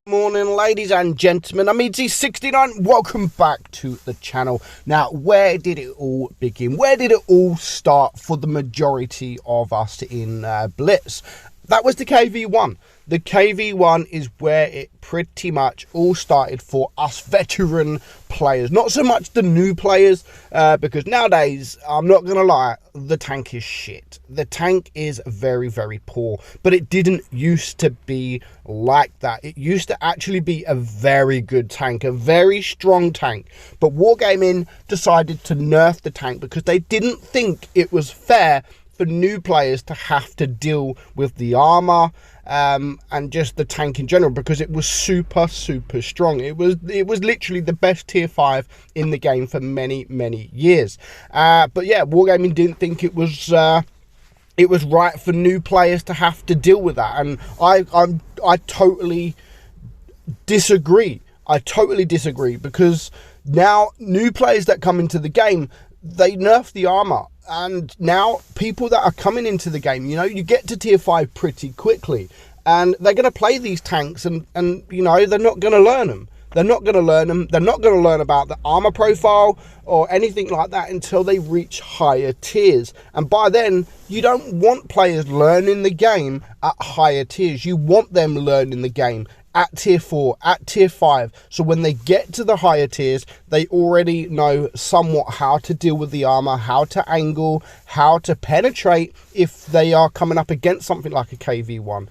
Morning, ladies and gentlemen. I'm meadsyreplays. Welcome back to the channel. Now, where did it all begin? Where did it all start for the majority of us in Blitz? That was the KV1. The KV1 is where it pretty much all started for us veteran players. Not so much the new players, because nowadays, I'm not going to lie, the tank is shit. The tank is very, very poor. But it didn't used to be like that. It used to actually be a very good tank, a very strong tank. But Wargaming decided to nerf the tank because they didn't think it was fair for new players to have to deal with the armor and just the tank in general, because it was super strong. It was literally the best tier 5 in the game for many years. But yeah, Wargaming didn't think it was right for new players to have to deal with that, and I totally disagree. Because now new players that come into the game, they nerf the armor. And now people that are coming into the game, you get to tier 5 pretty quickly, and they're going to play these tanks and they're not going to learn them. They're not going to learn them. They're not going to learn about the armor profile or anything like that until they reach higher tiers. And by then, you don't want players learning the game at higher tiers. You want them learning the game at tier 4, at tier 5. So when they get to the higher tiers, they already know somewhat how to deal with the armor, how to angle, how to penetrate if they are coming up against something like a KV1.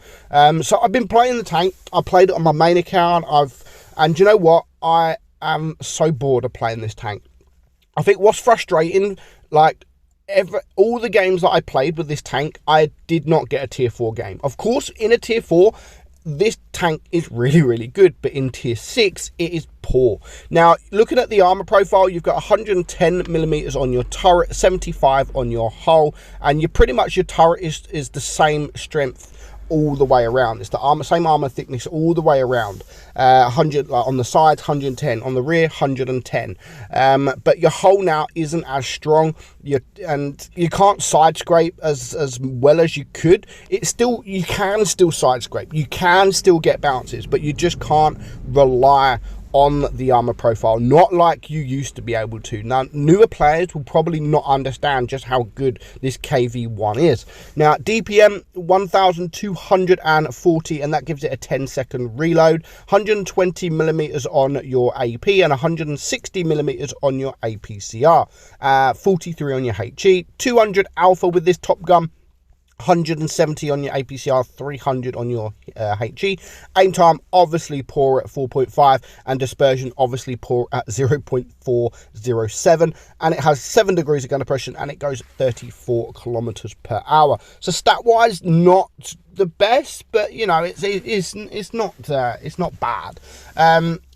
So I've been playing the tank. I played it on my main account. And you know what? I am so bored of playing this tank. I think what's frustrating, all the games that I played with this tank, I did not get a tier 4 game. Of course, in a tier 4, this tank is really good, but in tier 6 it is poor. Now, looking at the armor profile, you've got 110 millimeters on your turret, 75 on your hull, and your turret is the same strength all the way around. It's the same armor thickness all the way around. 100 on the sides, 110 on the rear, 110. But your hull now isn't as strong. And you can't side scrape as well as you could. You can still side scrape. You can still get bounces, but you just can't rely on the armor profile, not like you used to be able to. Now, newer players will probably not understand just how good this KV1 is. Now, DPM 1240, and that gives it a 10-second reload. 120 millimeters on your AP and 160 millimeters on your APCR. 43 on your HE. 200 alpha with this top gun. 170 on your APCR, 300 on your HE. Aim time obviously poor at 4.5, and dispersion obviously poor at 0.407, and it has 7 degrees of gun depression, and it goes 34 kilometers per hour. So stat wise, not the best, but it's not bad.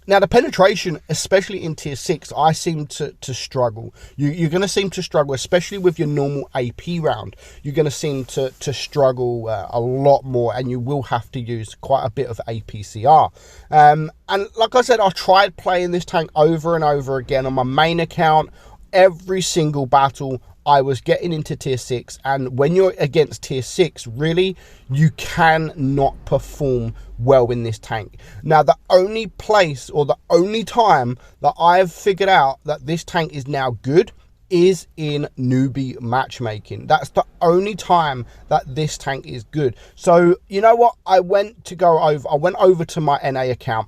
Now, the penetration, especially in tier 6, I seem to struggle. You're going to seem to struggle, especially with your normal AP round. You're going to seem to struggle a lot more, and you will have to use quite a bit of APCR. And like I said, I tried playing this tank over and over again on my main account. Every single battle, I was getting into tier 6, and when you're against tier 6, really, you cannot perform well in this tank. Now, the only place or the only time that I've figured out that this tank is now good is in Newbie matchmaking. That's the only time that this tank is good. So, you know what? I went over to my NA account,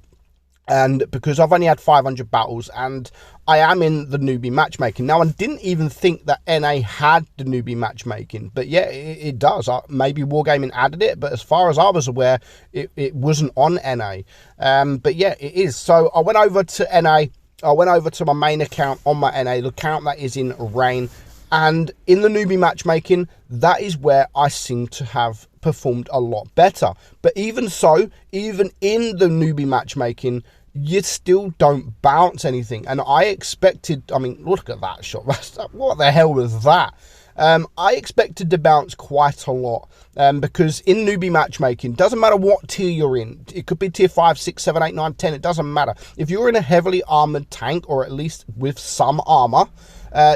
and because I've only had 500 battles, and I am in the Newbie matchmaking. Now, I didn't even think that NA had the Newbie matchmaking, but yeah, it does. Maybe Wargaming added it, but as far as I was aware, it wasn't on NA. But yeah, it is. So I went over to NA. I went over to my main account on my NA, the account that is in Rain, and in the Newbie matchmaking, that is where I seem to have performed a lot better. But even so, even in the Newbie matchmaking, you still don't bounce anything. And I expected, look at that shot. What the hell was that? I expected to bounce quite a lot, because in Newbie matchmaking, doesn't matter what tier you're in. It could be tier 5, 6, 7, 8, 9, 10. It doesn't matter. If you're in a heavily armored tank, or at least with some armor,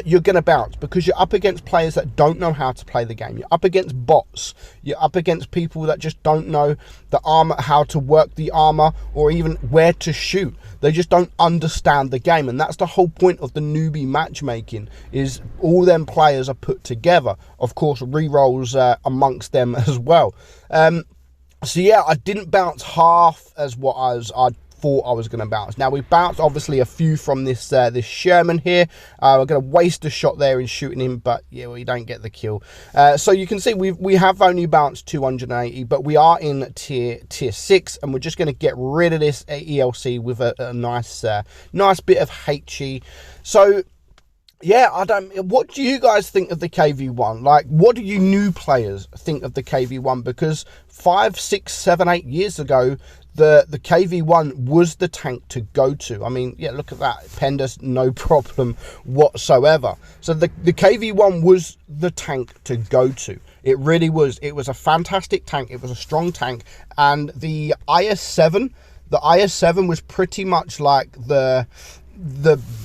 you're going to bounce, because you're up against players that don't know how to play the game. You're up against bots. You're up against people that just don't know the armor, how to work the armor, or even where to shoot. They just don't understand the game, and that's the whole point of the newbie matchmaking, is all them players are put together. Of course, re-rolls amongst them as well. So yeah, I didn't bounce half as what I thought I was going to bounce. Now, we bounced obviously a few from this this Sherman here. We're going to waste a shot there in shooting him, but yeah, we don't get the kill. So you can see we have only bounced 280, but we are in tier 6, and we're just going to get rid of this ELC with a nice nice bit of HE. So yeah, what do you guys think of the KV1? Like, what do you new players think of the KV1? Because 5, 6, 7, 8 years ago, the KV1 was the tank to go to. I mean, yeah, look at that. Pendus, no problem whatsoever. So the KV1 was the tank to go to. It really was. It was a fantastic tank. It was a strong tank. And the IS-7 was pretty much like the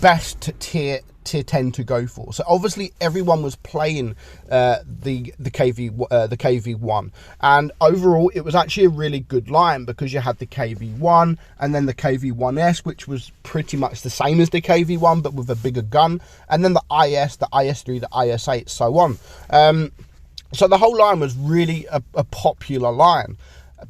best tier 10 to go for. So obviously everyone was playing the KV1, and overall it was actually a really good line, because you had the KV1 and then the KV1S, which was pretty much the same as the KV1 but with a bigger gun, and then the IS, the IS3, the IS8, so on. So the whole line was really a popular line.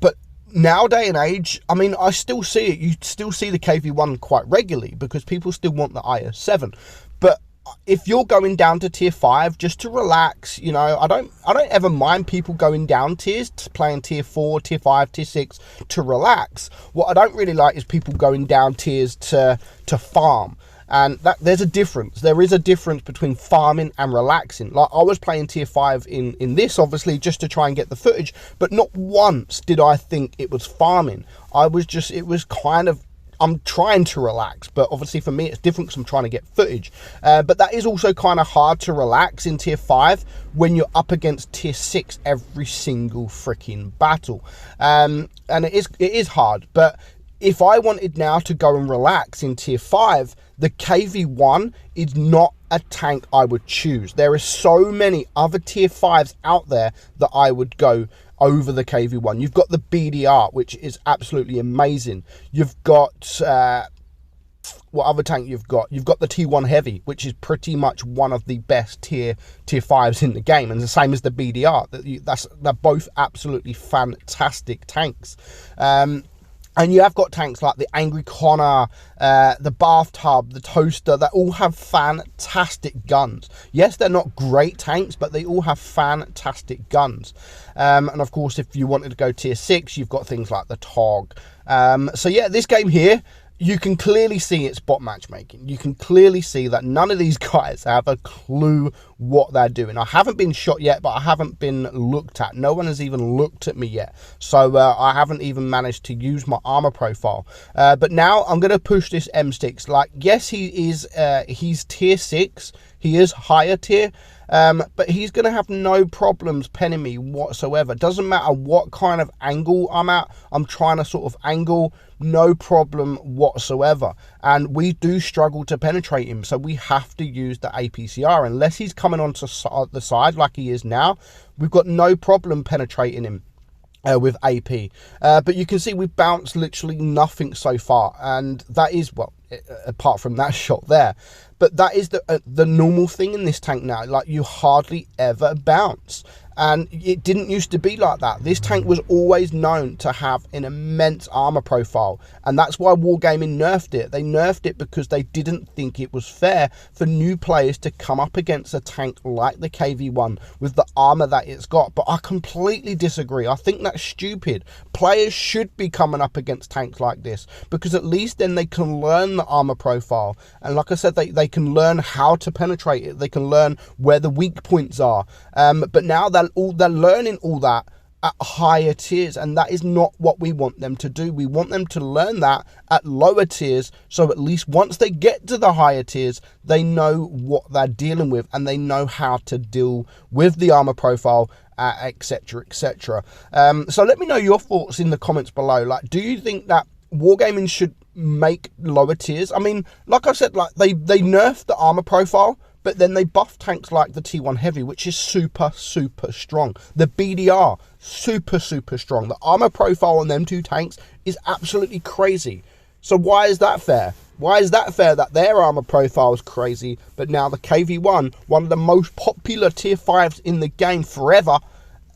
But nowadays and age, I mean, I still see it. You still see the KV1 quite regularly, because people still want the IS-7. But if you're going down to tier 5 just to relax, you know, I don't ever mind people going down tiers, playing tier 4, tier 5, tier 6 to relax. What I don't really like is people going down tiers to farm. And there's a difference. There is a difference between farming and relaxing. Like, I was playing tier 5 in this, obviously, just to try and get the footage, but not once did I think it was farming. It was kind of, I'm trying to relax, but obviously for me it's different because I'm trying to get footage. But that is also kind of hard to relax in tier 5 when you're up against tier 6 every single freaking battle. And it is hard. But if I wanted now to go and relax in tier 5, the KV1 is not a tank I would choose. There are so many other tier 5s out there that I would go over the KV1. You've got the BDR, which is absolutely amazing. You've got what other tank you've got? You've got the T1 Heavy, which is pretty much one of the best tier 5s in the game, and the same as the BDR. They're both absolutely fantastic tanks. And you have got tanks like the Angry Connor, the Bathtub, the Toaster, that all have fantastic guns. Yes, they're not great tanks, but they all have fantastic guns. And of course, if you wanted to go tier 6, you've got things like the Tog. So yeah, this game here, you can clearly see it's bot matchmaking. You can clearly see that none of these guys have a clue what they're doing. I haven't been shot yet, but I haven't been looked at. No one has even looked at me yet. So I haven't even managed to use my armor profile. But now I'm going to push this M6. Like, yes, he's tier 6. He is higher tier. But he's going to have no problems penning me whatsoever. Doesn't matter what kind of angle I'm at. I'm trying to sort of angle, no problem whatsoever. And we do struggle to penetrate him, so we have to use the APCR. Unless he's coming onto the side like he is now, we've got no problem penetrating him with AP. But you can see we've bounced literally nothing so far, and that is, well, apart from that shot there. But that is the normal thing in this tank now. Like, you hardly ever bounce. And it didn't used to be like that. This tank was always known to have an immense armor profile, and that's why Wargaming nerfed it. They nerfed it because they didn't think it was fair for new players to come up against a tank like the KV1 with the armor that it's got. But I completely disagree. I think that's stupid. Players should be coming up against tanks like this, because at least then they can learn the armor profile, and like I said, they can learn how to penetrate it. They can learn where the weak points are. But now they're learning all that at higher tiers, and that is not what we want them to do. We want them to learn that at lower tiers, so at least once they get to the higher tiers, they know what they're dealing with, and they know how to deal with the armor profile, etc, etc. So let me know your thoughts in the comments below. Like, do you think that Wargaming should make lower tiers? I mean, like I said, like they nerfed the armor profile, but then they buff tanks like the T1 Heavy, which is super strong. The BDR, super strong. The armor profile on them two tanks is absolutely crazy. So why is that fair? Why is that fair that their armor profile is crazy, but now the KV-1, one of the most popular tier 5s in the game forever,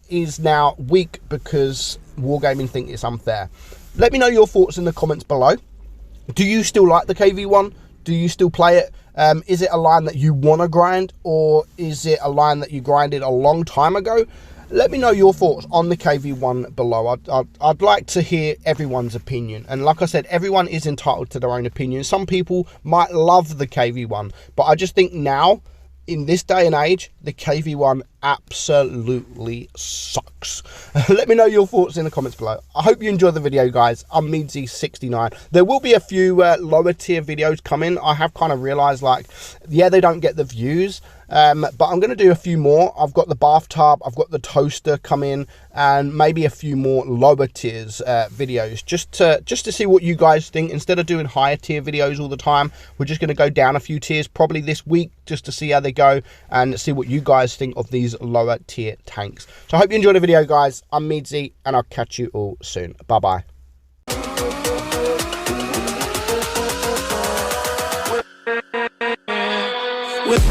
is now weak because Wargaming think it's unfair? Let me know your thoughts in the comments below. Do you still like the KV-1? Do you still play it? Is it a line that you want to grind, or is it a line that you grinded a long time ago? Let me know your thoughts on the KV-1 below. I'd like to hear everyone's opinion. And like I said, everyone is entitled to their own opinion. Some people might love the KV-1, but I just think now, in this day and age, the KV-1 absolutely sucks. Let me know your thoughts in the comments below. I hope you enjoyed the video, guys. I'm meadsyreplays. There will be a few lower tier videos coming. I have kind of realized, like, yeah, they don't get the views, but I'm going to do a few more. I've got the bathtub, I've got the toaster coming, and maybe a few more lower tiers videos, just to see what you guys think. Instead of doing higher tier videos all the time, we're just going to go down a few tiers probably this week, just to see how they go and see what you guys think of these lower tier tanks. So I hope you enjoyed the video, guys. I'm Meadsy, and I'll catch you all soon. Bye bye. With